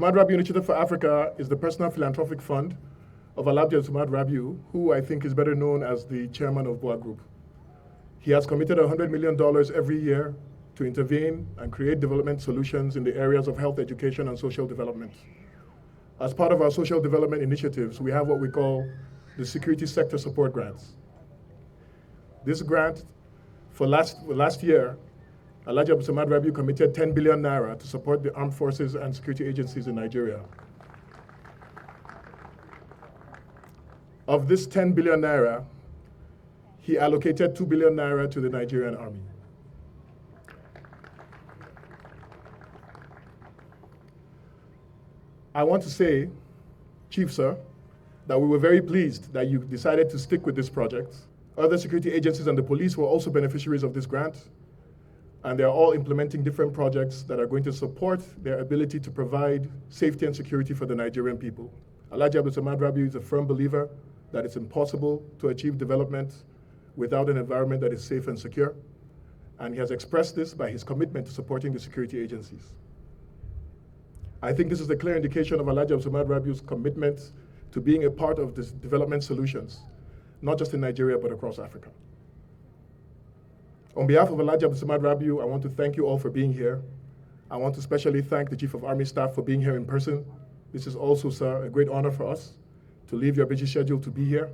Samad Rabiu Initiative for Africa is the personal philanthropic fund of Abdul Rabiu, who I think is better known as the chairman of Boa Group. He has committed $100 million every year to intervene and create development solutions in the areas of health, education, and social development. As part of our social development initiatives, we have what we call the security sector support grants. This grant, for last year, Abdul Rabiu committed 10 billion naira to support the armed forces and security agencies in Nigeria. Of this 10 billion naira, he allocated 2 billion naira to the Nigerian army. I want to say, Chief, sir, that we were very pleased that you decided to stick with this project. Other security agencies and the police were also beneficiaries of this grant, and they're all implementing different projects that are going to support their ability to provide safety and security for the Nigerian people. Alhaji Abdul Rabiu is a firm believer that it's impossible to achieve development without an environment that is safe and secure, and he has expressed this by his commitment to supporting the security agencies. I think this is a clear indication of Alhaji Abdul Rabiu's commitment to being a part of this development solutions, not just in Nigeria, but across Africa. On behalf of Alhaji Abdul Rabiu, I want to thank you all for being here. I want to especially thank the Chief of Army Staff for being here in person. This is also, sir, a great honor for us to leave your busy schedule to be here.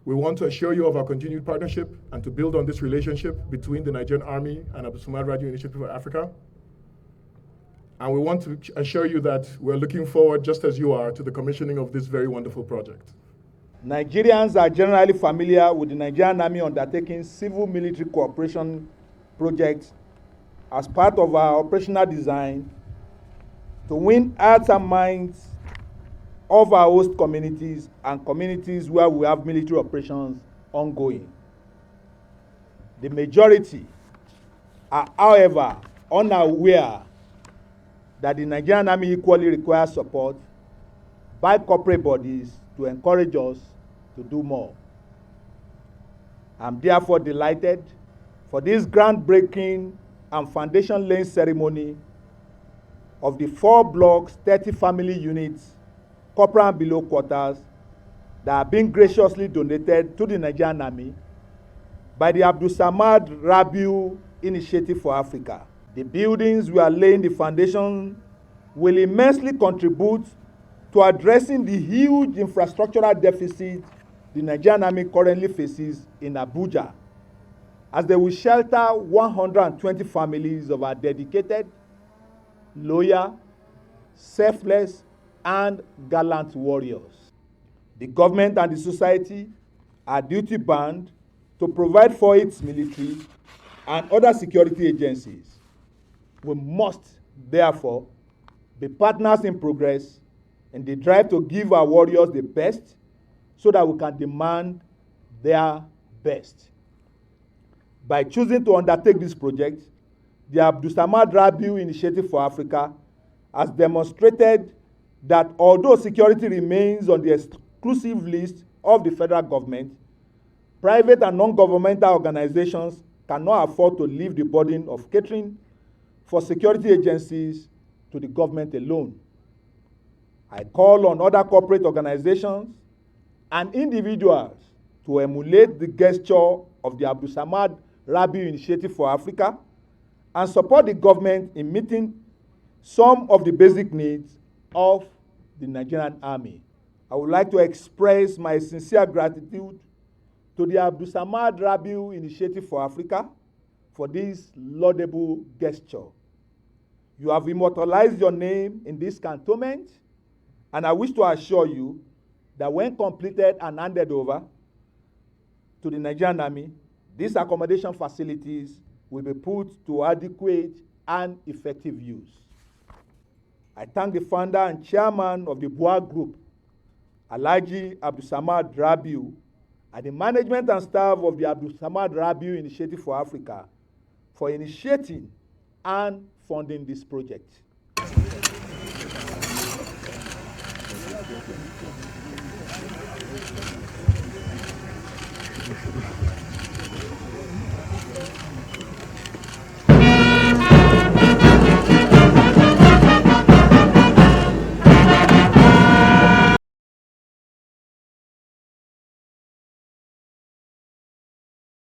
We want to assure you of our continued partnership and to build on this relationship between the Nigerian Army and Abdul Rabiu Initiative for Africa. And we want to assure you that we're looking forward, just as you are, to the commissioning of this very wonderful project. Nigerians are generally familiar with the Nigerian Army undertaking civil-military cooperation projects as part of our operational design to win hearts and minds of our host communities and communities where we have military operations ongoing. The majority are, however, unaware that the Nigerian Army equally requires support by corporate bodies to encourage us to do more. I'm therefore delighted for this groundbreaking and foundation laying ceremony of the 4 blocks, 30 family units, corporate and below quarters that are being graciously donated to the Nigerian Army by the Abdul Rabiu Initiative for Africa. The buildings we are laying the foundation will immensely contribute to addressing the huge infrastructural deficit the Nigerian Army currently faces in Abuja, as they will shelter 120 families of our dedicated, loyal, selfless, and gallant warriors. The government and the society are duty-bound to provide for its military and other security agencies. We must, therefore, be partners in progress in the drive to give our warriors the best so that we can demand their best. By choosing to undertake this project, the Abdul Rabiu Initiative for Africa has demonstrated that although security remains on the exclusive list of the federal government, private and non-governmental organizations cannot afford to leave the burden of catering for security agencies to the government alone. I call on other corporate organizations and individuals to emulate the gesture of the Abdul Rabiu Initiative for Africa and support the government in meeting some of the basic needs of the Nigerian Army. I would like to express my sincere gratitude to the Abdul Rabiu Initiative for Africa for this laudable gesture. You have immortalized your name in this cantonment, and I wish to assure you that when completed and handed over to the Nigerian Army, these accommodation facilities will be put to adequate and effective use. I thank the founder and chairman of the Boa Group, Alhaji Abdul Rabiu, and the management and staff of the Abdul Rabiu Initiative for Africa for initiating and funding this project.